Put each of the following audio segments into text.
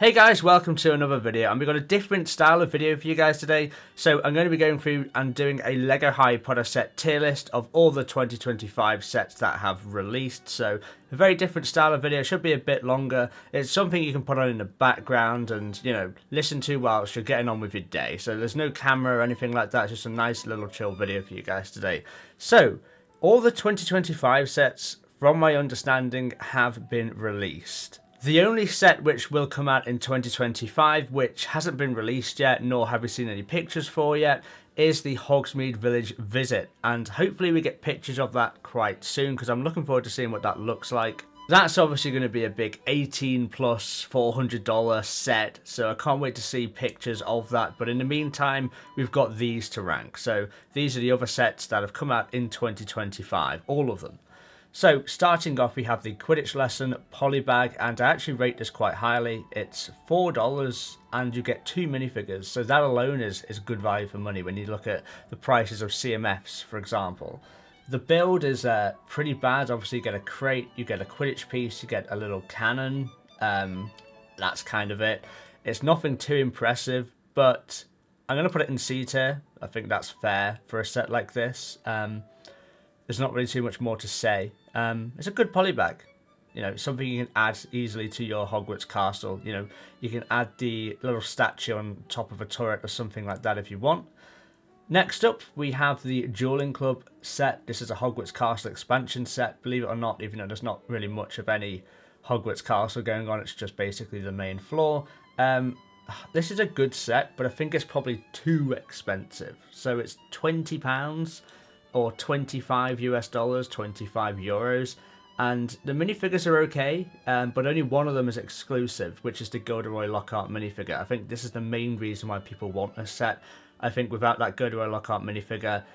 Hey guys, welcome to another video, and we've got a different style of video for you guys today. So I'm going to be going through and doing a LEGO Harry Potter set tier list of all the 2025 sets that have released. So a very different style of video, should be a bit longer. It's something you can put on in the background and, you know, listen to whilst you're getting on with your day. So there's no camera or anything like that, it's just a nice little chill video for you guys today. So all the 2025 sets, from my understanding, have been released. The only set which will come out in 2025, which hasn't been released yet, nor have we seen any pictures for yet, is the Hogsmeade Village visit. And hopefully we get pictures of that quite soon, because I'm looking forward to seeing what that looks like. That's obviously going to be a big 18 plus $400 set, so I can't wait to see pictures of that. But in the meantime, we've got these to rank. So these are the other sets that have come out in 2025, all of them. So starting off, we have the Quidditch Lesson Polybag, and I actually rate this quite highly. It's $4 and you get 2 minifigures, so that alone is good value for money when you look at the prices of CMFs, for example. The build is pretty bad. Obviously you get a crate, you get a Quidditch piece, you get a little cannon. That's kind of it. It's nothing too impressive, but I'm going to put it in C tier. I think that's fair for a set like this. There's not really too much more to say. It's a good polybag. You know, something you can add easily to your Hogwarts castle. You know, you can add the little statue on top of a turret or something like that if you want. Next up, we have the Dueling Club set. This is a Hogwarts Castle expansion set. Believe it or not, even though there's not really much of any Hogwarts Castle going on, it's just basically the main floor. This is a good set, but I think it's probably too expensive. So it's £20. Or $25 US, 25 euros, and the minifigures are okay, but only one of them is exclusive, which is the Gilderoy Lockhart minifigure. I think this is the main reason why people want a set. I think without that Gilderoy Lockhart minifigure,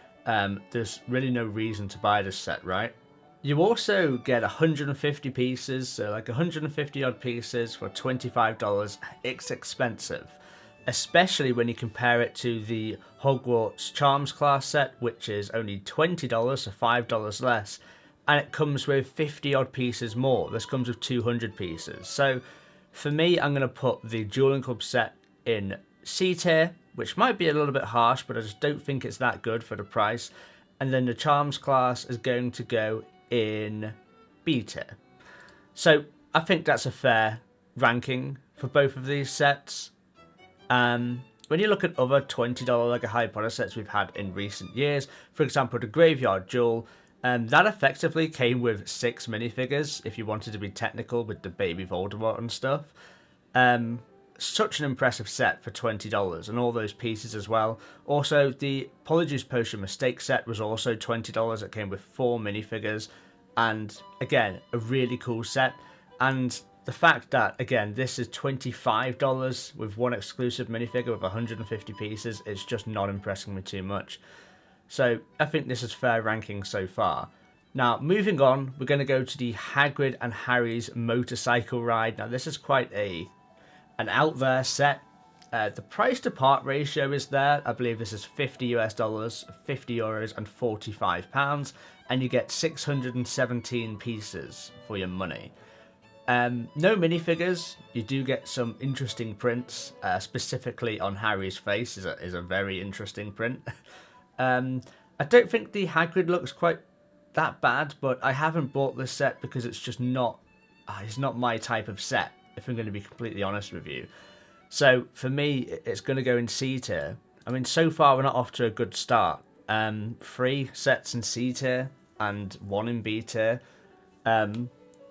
there's really no reason to buy this set, right? You also get 150 pieces, so like 150 odd pieces for $25. It's expensive. Especially when you compare it to the Hogwarts Charms class set, which is only $20, so $5 less, and it comes with 50 odd pieces more. This comes with 200 pieces. So for me, I'm going to put the Dueling Club set in C tier, which might be a little bit harsh, but I just don't think it's that good for the price. And then the Charms class is going to go in B tier. So I think that's a fair ranking for both of these sets. When you look at other $20 LEGO Harry Potter sets we've had in recent years, for example the Graveyard Jewel, that effectively came with 6 minifigures, if you wanted to be technical with the baby Voldemort and stuff. Such an impressive set for $20, and all those pieces as well. Also, the Polyjuice Potion Mistake set was also $20, it came with 4 minifigures, and again, a really cool set. And the fact that, again, this is $25 with one exclusive minifigure with 150 pieces, it's just not impressing me too much. So I think this is fair ranking so far. Now, moving on, we're going to go to the Hagrid and Harry's motorcycle ride. Now, this is quite an out there set. The price to part ratio is there. I believe this is $50 US, 50 euros, and £45, and you get 617 pieces for your money. No minifigures. You do get some interesting prints, specifically on Harry's face is a very interesting print. I don't think the Hagrid looks quite that bad, but I haven't bought this set because it's just not, it's not my type of set, if I'm going to be completely honest with you. So for me, it's going to go in C tier. I mean, so far we're not off to a good start. 3 sets in C tier and 1 in B tier.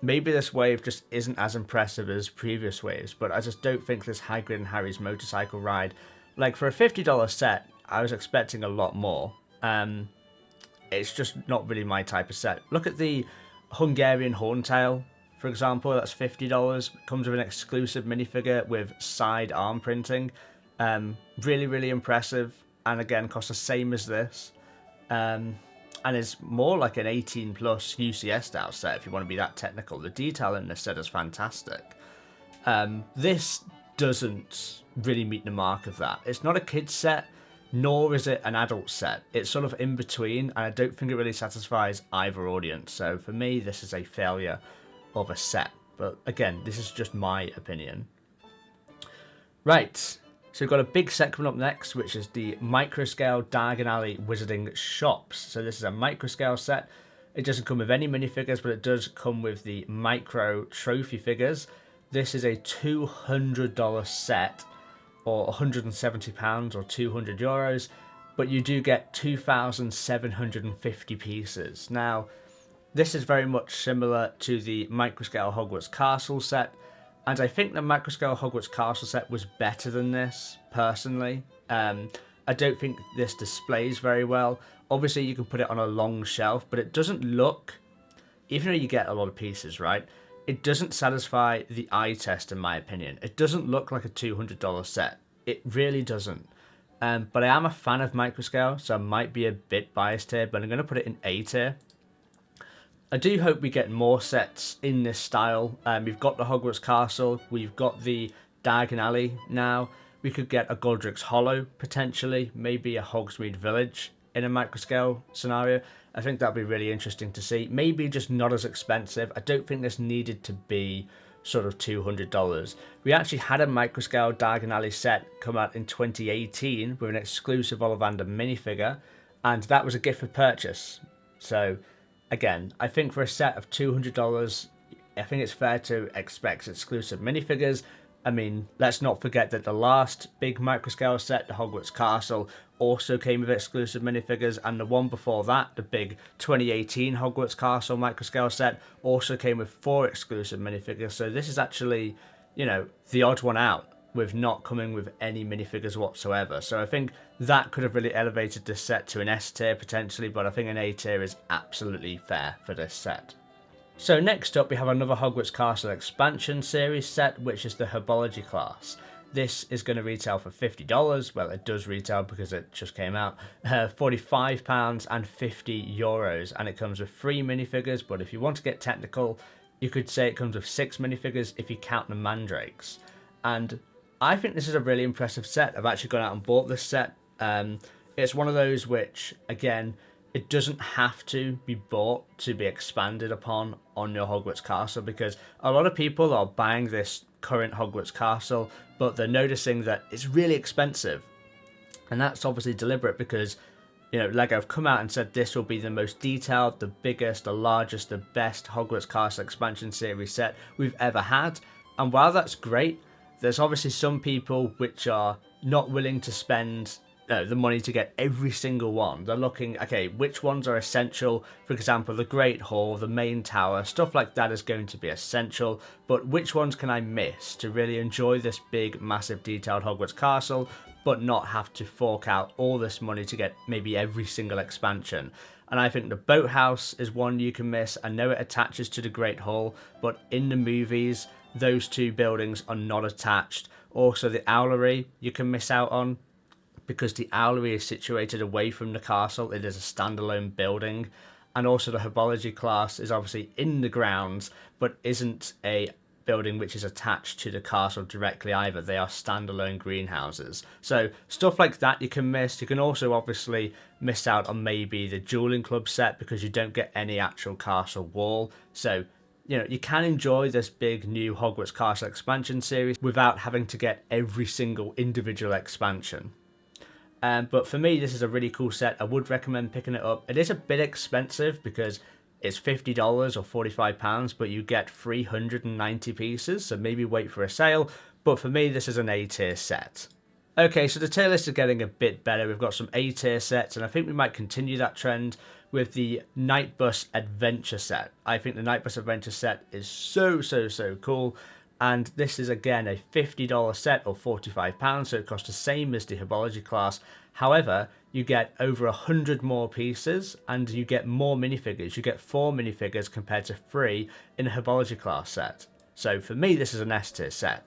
Maybe this wave just isn't as impressive as previous waves, but I just don't think this Hagrid and Harry's motorcycle ride, like for a $50 set, I was expecting a lot more. It's just not really my type of set. Look at the Hungarian Horntail, for example, that's $50. Comes with an exclusive minifigure with side arm printing. Really, really impressive, and again, costs the same as this. And is more like an 18 plus UCS style set if you want to be that technical. The detail in this set is fantastic. This doesn't really meet the mark of that. It's not a kid's set, nor is it an adult set. It's sort of in between, and I don't think it really satisfies either audience. So for me, this is a failure of a set. But again, this is just my opinion. Right, so we've got a big set coming up next, which is the Microscale Diagon Alley Wizarding Shops. So this is a microscale set. It doesn't come with any minifigures, but it does come with the micro trophy figures. This is a $200 set, or £170 or €200, but you do get 2,750 pieces. Now, this is very much similar to the Microscale Hogwarts Castle set, and I think the Microscale Hogwarts Castle set was better than this, personally. I don't think this displays very well. Obviously, you can put it on a long shelf, but it doesn't look, even though you get a lot of pieces, right? It doesn't satisfy the eye test, in my opinion. It doesn't look like a $200 set. It really doesn't. But I am a fan of Microscale, so I might be a bit biased here, but I'm going to put it in A tier. I do hope we get more sets in this style. We've got the Hogwarts Castle, we've got the Diagon Alley now. We could get a Godric's Hollow, potentially, maybe a Hogsmeade Village in a microscale scenario. I think that'd be really interesting to see. Maybe just not as expensive. I don't think this needed to be sort of $200. We actually had a microscale Diagon Alley set come out in 2018 with an exclusive Ollivander minifigure, and that was a gift for purchase. So again, I think for a set of $200, I think it's fair to expect exclusive minifigures. I mean, let's not forget that the last big microscale set, the Hogwarts Castle, also came with exclusive minifigures, and the one before that, the big 2018 Hogwarts Castle microscale set, also came with 4 exclusive minifigures. So this is actually, you know, the odd one out with not coming with any minifigures whatsoever. So I think that could have really elevated this set to an S tier potentially, but I think an A tier is absolutely fair for this set. So next up we have another Hogwarts Castle expansion series set, which is the Herbology class. This is going to retail for $50, well it does retail because it just came out, £45 and €50, and it comes with 3 minifigures, but if you want to get technical, you could say it comes with 6 minifigures if you count the mandrakes. And I think this is a really impressive set. I've actually gone out and bought this set. It's one of those which, again, it doesn't have to be bought to be expanded upon on your Hogwarts Castle, because a lot of people are buying this current Hogwarts Castle, but they're noticing that it's really expensive. And that's obviously deliberate because, you know, LEGO have come out and said this will be the most detailed, the biggest, the largest, the best Hogwarts Castle expansion series set we've ever had. And while that's great, there's obviously some people which are not willing to spend the money to get every single one. They're looking, okay, which ones are essential? For example, the Great Hall, the main tower, stuff like that is going to be essential, but which ones can I miss to really enjoy this big, massive, detailed Hogwarts Castle, but not have to fork out all this money to get maybe every single expansion? And I think the boathouse is one you can miss. I know it attaches to the Great Hall, but in the movies, those 2 buildings are not attached. Also, the Owlery you can miss out on, because the Owlery is situated away from the castle. It is a standalone building. And also the Herbology class is obviously in the grounds, but isn't a building which is attached to the castle directly either. They are standalone greenhouses. So stuff like that you can miss. You can also obviously miss out on maybe the Dueling Club set because you don't get any actual castle wall. So, you know, you can enjoy this big new Hogwarts Castle expansion series without having to get every single individual expansion. But for me, this is a really cool set. I would recommend picking it up. It is a bit expensive because it's $50 or £45, but you get 390 pieces, so maybe wait for a sale. But for me, this is an A tier set. Okay, so the tier list is getting a bit better. We've got some A tier sets, and I think we might continue that trend with the Night Bus Adventure set. I think the Night Bus Adventure set is so cool. And this is again a $50 set or £45, so it costs the same as the Herbology class. However, you get over 100 more pieces and you get more minifigures. You get 4 minifigures compared to 3 in a Herbology class set. So for me, this is an S tier set.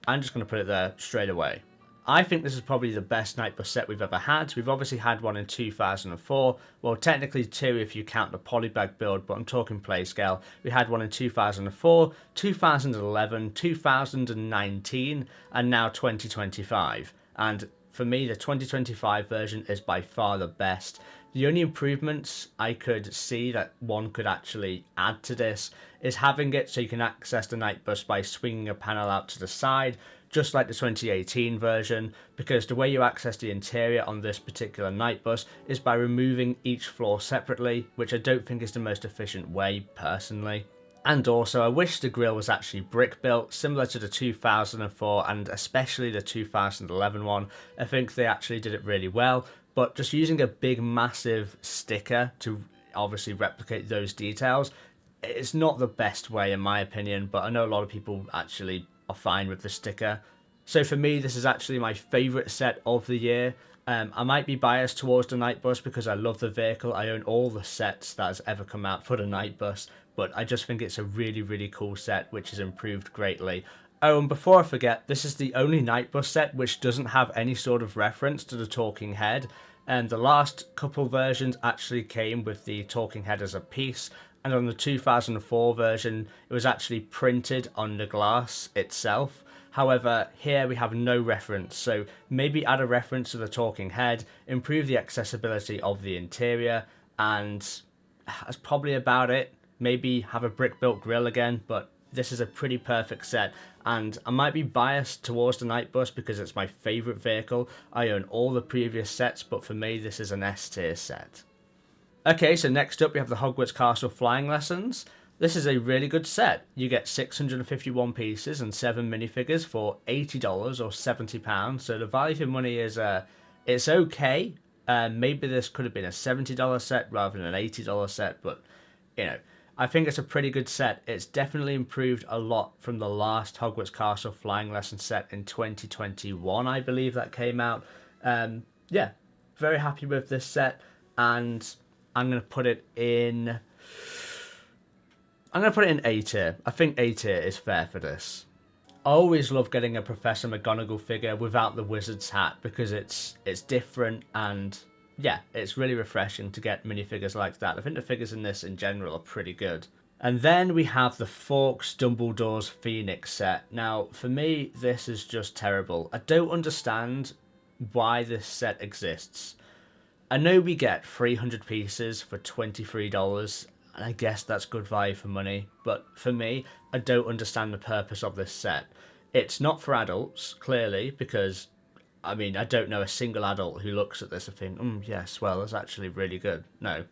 I'm just going to put it there straight away. I think this is probably the best Night Bus set we've ever had. We've obviously had one in 2004. Well, technically 2 if you count the polybag build, but I'm talking play scale. We had one in 2004, 2011, 2019, and now 2025. And for me, the 2025 version is by far the best. The only improvements I could see that one could actually add to this is having it so you can access the Night Bus by swinging a panel out to the side. just like the 2018 version, because the way you access the interior on this particular night bus is by removing each floor separately, which I don't think is the most efficient way personally. And also, I wish the grille was actually brick built, similar to the 2004 and especially the 2011 one. I think they actually did it really well, but just using a big massive sticker to obviously replicate those details, it's not the best way in my opinion, but I know a lot of people actually are fine with the sticker. So for me, this is actually my favourite set of the year. I might be biased towards the night bus because I love the vehicle. I own all the sets that has ever come out for the night bus, but I just think it's a really, really cool set, which has improved greatly. Oh, and before I forget, this is the only night bus set which doesn't have any sort of reference to the talking head. And the last couple versions actually came with the talking head as a piece. And on the 2004 version, it was actually printed on the glass itself. However, here we have no reference, so maybe add a reference to the talking head, improve the accessibility of the interior, and that's probably about it. Maybe have a brick-built grille again, but this is a pretty perfect set, and I might be biased towards the night bus because it's my favourite vehicle. I own all the previous sets, but for me, this is an S tier set. Okay, so next up we have the Hogwarts Castle Flying Lessons. This is a really good set. You get 651 pieces and 7 minifigures for $80 or £70. So the value for money is it's okay. Maybe this could have been a $70 set rather than an $80 set, but you know, I think it's a pretty good set. It's definitely improved a lot from the last Hogwarts Castle Flying Lesson set in 2021, I believe that came out. Yeah, very happy with this set, and I'm going to put it in A tier. I think A tier is fair for this. I always love getting a Professor McGonagall figure without the wizard's hat because it's different, and yeah, it's really refreshing to get minifigures like that. I think the figures in this in general are pretty good. And then we have the Fawkes Dumbledore's Phoenix set. Now, for me, this is just terrible. I don't understand why this set exists. I know we get 300 pieces for $23, and I guess that's good value for money, but for me, I don't understand the purpose of this set. It's not for adults, clearly, because, I mean, I don't know a single adult who looks at this and think, yes, well, that's actually really good. No,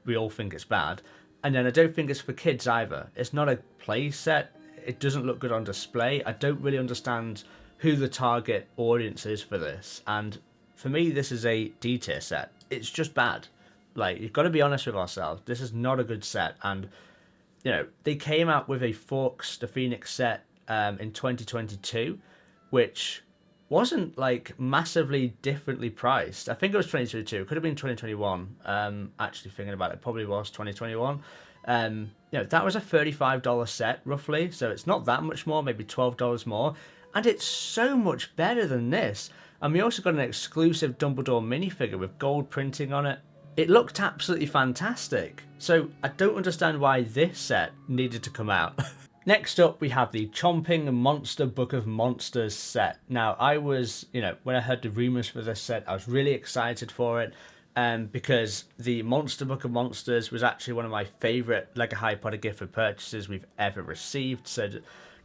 we all think it's bad. And then I don't think it's for kids either. It's not a play set. It doesn't look good on display. I don't really understand who the target audience is for this, and for me, this is a D tier set. It's just bad. Like, you've got to be honest with ourselves. This is not a good set. And, you know, they came out with a Fawkes the Phoenix set in 2022, which wasn't, like, massively differently priced. I think it was 2022. It could have been 2021. Actually, thinking about it, it probably was 2021. You know, that was a $35 set, roughly. So it's not that much more, maybe $12 more. And it's so much better than this. And we also got an exclusive Dumbledore minifigure with gold printing on it. It looked absolutely fantastic. So I don't understand why this set needed to come out. Next up, we have the Chomping Monster Book of Monsters set. Now, I was, you know, when I heard the rumours for this set, I was really excited for it. Because the Monster Book of Monsters was actually one of my favourite LEGO Harry Potter gift for purchases we've ever received. So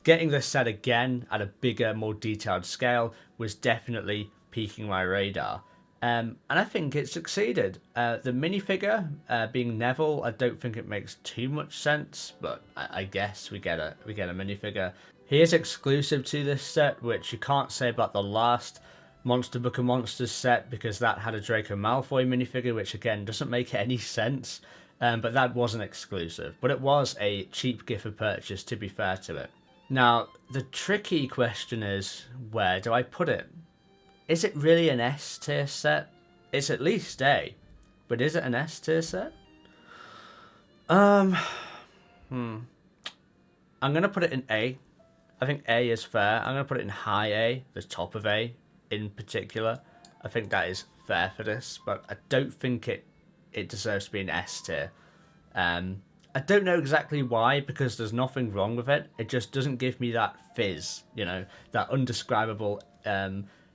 getting this set again at a bigger, more detailed scale was definitely piquing my radar. And I think it succeeded. The minifigure, being Neville, I don't think it makes too much sense, but I guess we get a minifigure. He is exclusive to this set, which you can't say about the last Monster Book of Monsters set, because that had a Draco Malfoy minifigure, which again doesn't make any sense. But that wasn't exclusive. But it was a cheap gift for purchase, to be fair to it. Now, the tricky question is, where do I put it? Is it really an S tier set? It's at least A, but is it an S tier set? I'm gonna put it in A. I think A is fair. I'm gonna put it in high A, the top of A in particular. I think that is fair for this, but I don't think it deserves to be an S tier. I don't know exactly why, because there's nothing wrong with it. It just doesn't give me that fizz, you know, that undescribable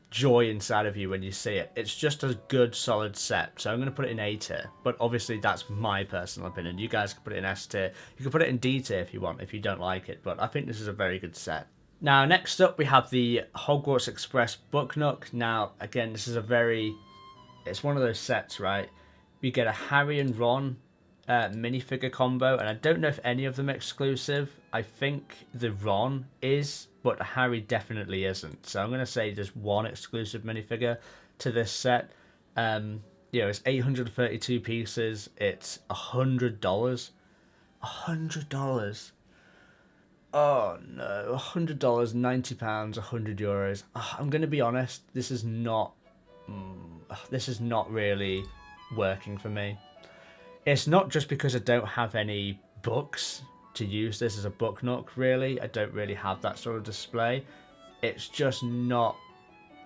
joy inside of you when you see it. It's just a good, solid set. So I'm going to put it in A tier. But obviously, that's my personal opinion. You guys can put it in S tier. You can put it in D tier if you want, if you don't like it. But I think this is a very good set. Now, next up, we have the Hogwarts Express Book Nook. Now, again, this is it's one of those sets, right? You get a Harry and Ron minifigure combo, and I don't know if any of them are exclusive. I think the Ron is, but Harry definitely isn't. So I'm going to say there's one exclusive minifigure to this set. It's 832 pieces. It's $100. $100. Oh no, $100, £90, €100. I'm going to be honest, this is not really working for me. It's not just because I don't have any books to use this as a book nook, really. I don't really have that sort of display. It's just not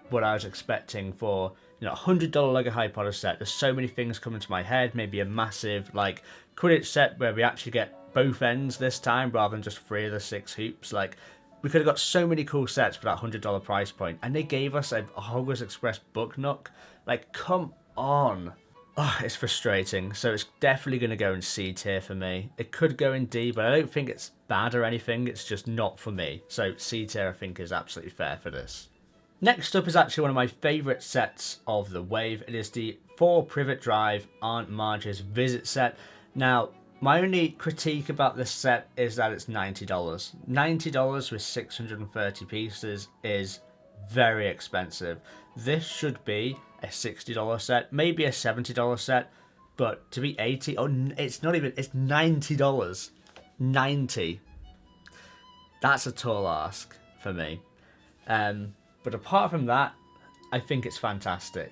what I was expecting for, $100 Lego Harry Potter set. There's so many things coming to my head. Maybe a massive, like, Quidditch set where we actually get both ends this time rather than just 3 of the 6 hoops. Like, we could have got so many cool sets for that $100 price point. And they gave us a Hogwarts Express book nook. Like, come on. Oh, it's frustrating. So it's definitely going to go in C tier for me. It could go in D, but I don't think it's bad or anything. It's just not for me. So C tier, I think, is absolutely fair for this. Next up is actually one of my favourite sets of the wave. It is the 4-Privet Drive Aunt Marge's Visit set. Now, my only critique about this set is that it's $90. $90 with 630 pieces is very expensive. This should be a $60 set, maybe a $70 set, but to be $80, it's not even, it's $90. 90. That's a tall ask for me. But apart from that, I think it's fantastic.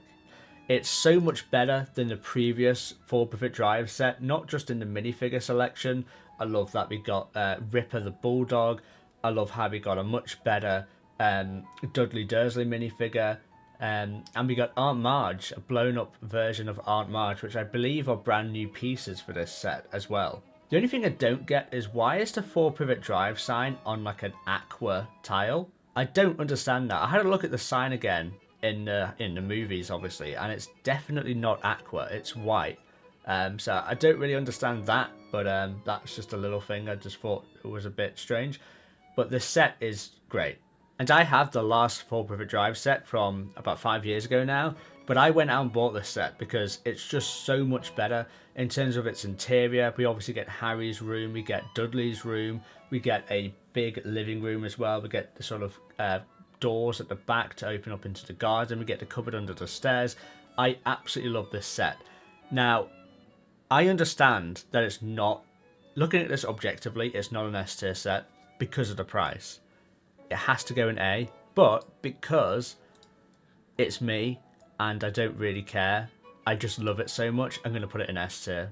It's so much better than the previous 4-Privet Drive set, not just in the minifigure selection. I love that we got Ripper the Bulldog. I love how we got a much better Dudley Dursley minifigure. And we got Aunt Marge, a blown up version of Aunt Marge, which I believe are brand new pieces for this set as well. The only thing I don't get is why is the 4-Privet Drive sign on like an aqua tile? I don't understand that. I had a look at the sign again in the movies, obviously, and it's definitely not aqua. It's white. So I don't really understand that, but that's just a little thing. I just thought it was a bit strange. But the set is great. And I have the last 4-Privet Drive set from about 5 years ago now, but I went out and bought this set because it's just so much better in terms of its interior. We obviously get Harry's room, we get Dudley's room, we get a big living room as well. We get the sort of doors at the back to open up into the garden. We get the cupboard under the stairs. I absolutely love this set. Now, I understand that it's not, looking at this objectively, it's not an S tier set because of the price. It has to go in A, but because it's me and I don't really care, I just love it so much, I'm going to put it in S tier.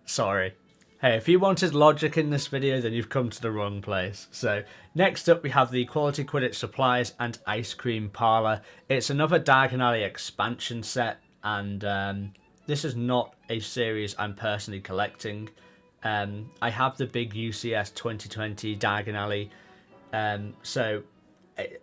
Sorry. Hey, if you wanted logic in this video, then you've come to the wrong place. So, next up we have the Quality Quidditch Supplies and Ice Cream Parlour. It's another Diagon Alley expansion set, and this is not a series I'm personally collecting. I have the big UCS 2020 Diagon Alley, so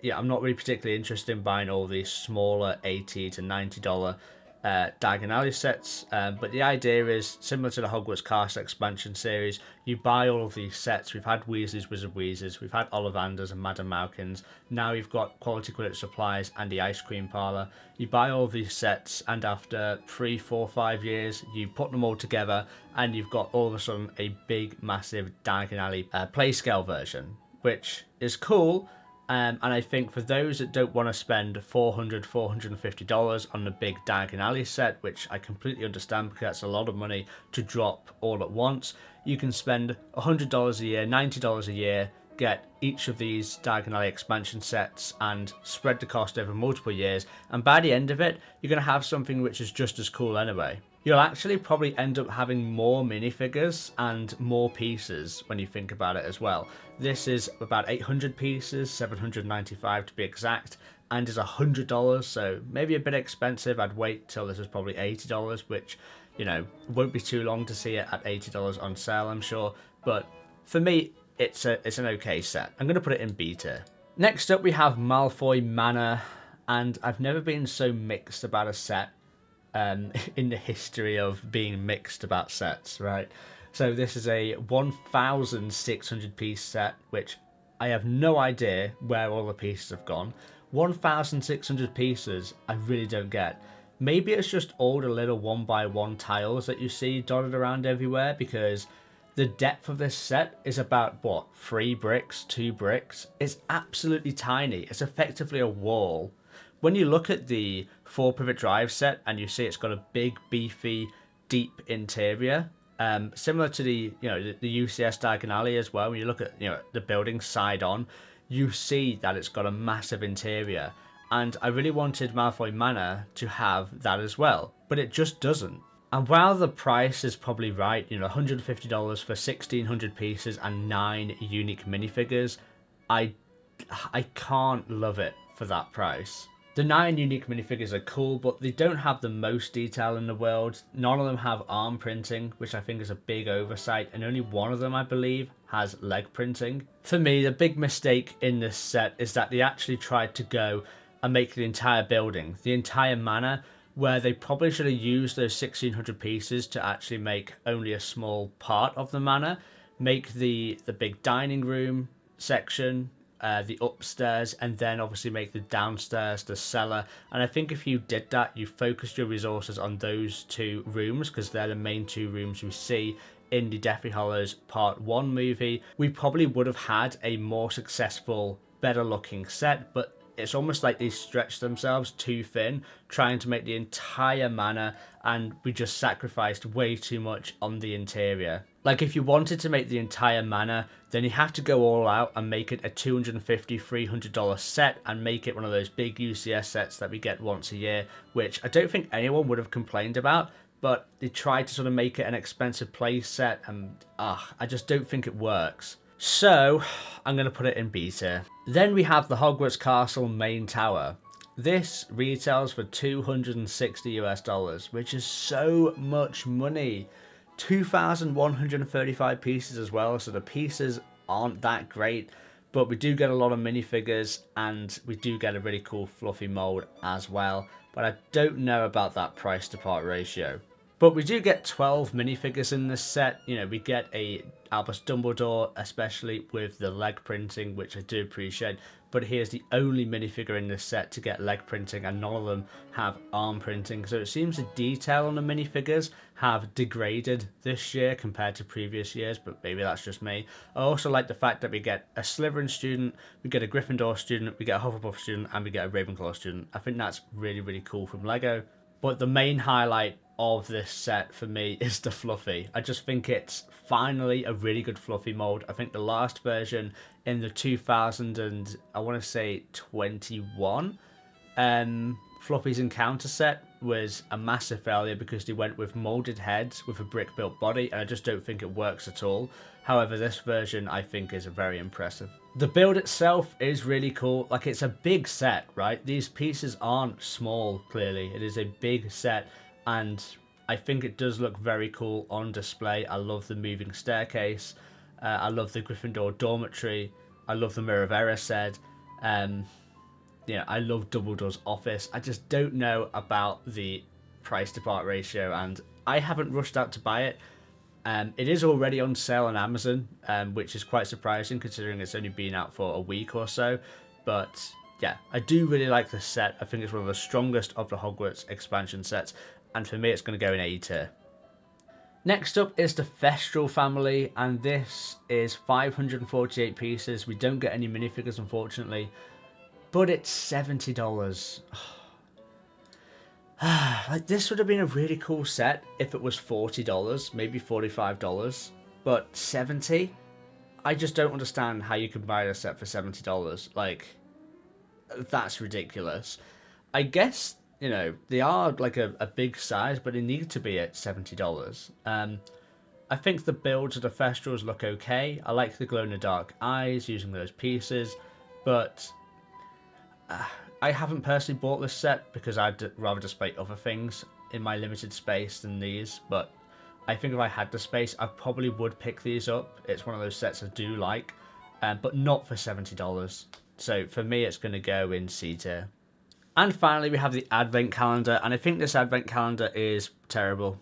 yeah, I'm not really particularly interested in buying all these smaller $80 to $90 Diagon Alley sets, but the idea is similar to the Hogwarts Castle expansion series. You buy all of these sets. We've had Weasley's Wizard Wheezes, we've had Ollivanders and Madame Malkins, now you've got Quality Quidditch Supplies and the Ice Cream Parlour. You buy all of these sets, and after 3, 4, 5 years you put them all together and you've got all of a sudden a big massive Diagon Alley play scale version, which is cool. And I think for those that don't want to spend $400, $450 on the big Diagon Alley set, which I completely understand because that's a lot of money to drop all at once, you can spend $100 a year, $90 a year, get each of these Diagon Alley expansion sets and spread the cost over multiple years. And by the end of it, you're going to have something which is just as cool anyway. You'll actually probably end up having more minifigures and more pieces when you think about it as well. This is about 800 pieces, 795 to be exact, and is $100, so maybe a bit expensive. I'd wait till this is probably $80, which, won't be too long to see it at $80 on sale, I'm sure. But for me, it's an okay set. I'm going to put it in B tier. Next up, we have Malfoy Manor, and I've never been so mixed about a set in the history of being mixed about sets, right? So this is a 1,600 piece set, which I have no idea where all the pieces have gone. 1,600 pieces, I really don't get. Maybe it's just all the little 1x1 tiles that you see dotted around everywhere, because the depth of this set is about, what, 3 bricks, 2 bricks? It's absolutely tiny. It's effectively a wall. When you look at the 4-pivot drive set and you see it's got a big, beefy, deep interior, similar to the UCS Diagon Alley as well. When you look at the building side on, you see that it's got a massive interior, and I really wanted Malfoy Manor to have that as well, but it just doesn't. And while the price is probably right, $150 for 1,600 pieces and 9 unique minifigures, I can't love it for that price. The 9 unique minifigures are cool, but they don't have the most detail in the world. None of them have arm printing, which I think is a big oversight, and only one of them, I believe, has leg printing. For me, the big mistake in this set is that they actually tried to go and make the entire building, the entire manor, where they probably should have used those 1,600 pieces to actually make only a small part of the manor. Make the big dining room section, the upstairs, and then obviously make the downstairs, the cellar. And I think if you did that, you focused your resources on those 2 rooms, because they're the main 2 rooms we see in the Deathly Hallows Part 1 movie, we probably would have had a more successful, better looking set. But it's almost like they stretched themselves too thin, trying to make the entire manor, and we just sacrificed way too much on the interior. Like, if you wanted to make the entire manor, then you have to go all out and make it a $250, $300 set, and make it one of those big UCS sets that we get once a year, which I don't think anyone would have complained about, but they tried to sort of make it an expensive play set, and I just don't think it works. So, I'm going to put it in B tier. Then we have the Hogwarts Castle main tower. This retails for $260 US, which is so much money. 2,135 pieces as well, so the pieces aren't that great, but we do get a lot of minifigures, and we do get a really cool fluffy mold as well, but I don't know about that price to part ratio. But we do get 12 minifigures in this set. We get a Albus Dumbledore, especially with the leg printing, which I do appreciate. But here's the only minifigure in this set to get leg printing, and none of them have arm printing. So it seems the detail on the minifigures have degraded this year compared to previous years, but maybe that's just me. I also like the fact that we get a Slytherin student, we get a Gryffindor student, we get a Hufflepuff student, and we get a Ravenclaw student. I think that's really, really cool from LEGO. But the main highlight of this set for me is the Fluffy. I just think it's finally a really good Fluffy mold. I think the last version in the 2021 Fluffy's Encounter set was a massive failure because they went with molded heads with a brick built body, and I just don't think it works at all. However, this version I think is very impressive. The build itself is really cool. Like, it's a big set, right? These pieces aren't small, clearly. It is a big set, and I think it does look very cool on display. I love the moving staircase. I love the Gryffindor dormitory. I love the Mirror of Erised. I love Dumbledore's office. I just don't know about the price to part ratio, and I haven't rushed out to buy it. It is already on sale on Amazon, which is quite surprising considering it's only been out for a week or so. But yeah, I do really like this set. I think it's one of the strongest of the Hogwarts expansion sets, and for me it's going to go in A tier. Next up is the Thestral family, and this is 548 pieces. We don't get any minifigures, unfortunately, but it's $70. Like, this would have been a really cool set if it was $40, maybe $45, but $70? I just don't understand how you can buy a set for $70. Like, that's ridiculous. I guess, they are like a big size, but they need to be at $70. I think the builds of the Thestrals look okay. I like the glow-in-the-dark eyes using those pieces, but I haven't personally bought this set because I'd rather display other things in my limited space than these, but I think if I had the space, I probably would pick these up. It's one of those sets I do like, but not for $70. So for me, it's going to go in C tier. And finally, we have the Advent Calendar, and I think this Advent Calendar is terrible.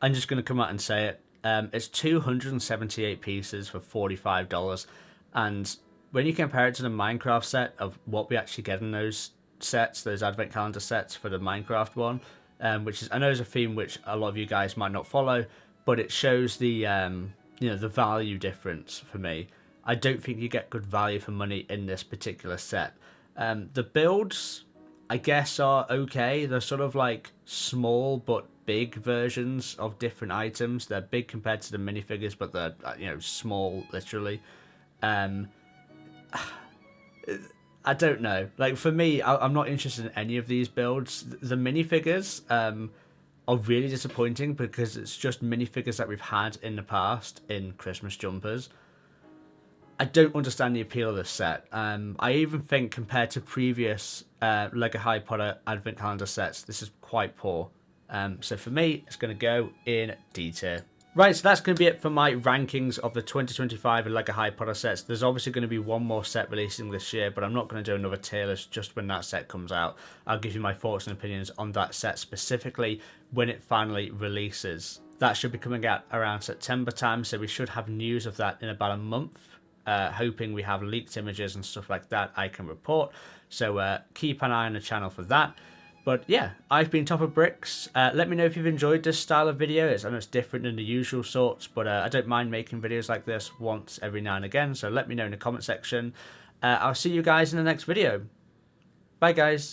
I'm just going to come out and say it. It's 278 pieces for $45, and when you compare it to the Minecraft set of what we actually get in those sets, those advent calendar sets for the Minecraft one, which is, I know is a theme which a lot of you guys might not follow, but it shows the the value difference for me. I don't think you get good value for money in this particular set. The builds, I guess, are okay. They're sort of like small but big versions of different items. They're big compared to the minifigures, but they're small literally. I don't know. Like, for me, I'm not interested in any of these builds. The minifigures are really disappointing because it's just minifigures that we've had in the past in Christmas jumpers. I don't understand the appeal of this set. I even think compared to previous LEGO Harry Potter Advent Calendar sets, this is quite poor. So for me, it's going to go in D tier. Right, so that's going to be it for my rankings of the 2025 LEGO Harry Potter sets. There's obviously going to be one more set releasing this year, but I'm not going to do another tier list just when that set comes out. I'll give you my thoughts and opinions on that set specifically when it finally releases. That should be coming out around September time, so we should have news of that in about a month. Hoping we have leaked images and stuff like that I can report. So keep an eye on the channel for that. But yeah, I've been TopicBricks. Let me know if you've enjoyed this style of video. I know it's different than the usual sorts, but I don't mind making videos like this once every now and again. So let me know in the comment section. I'll see you guys in the next video. Bye guys.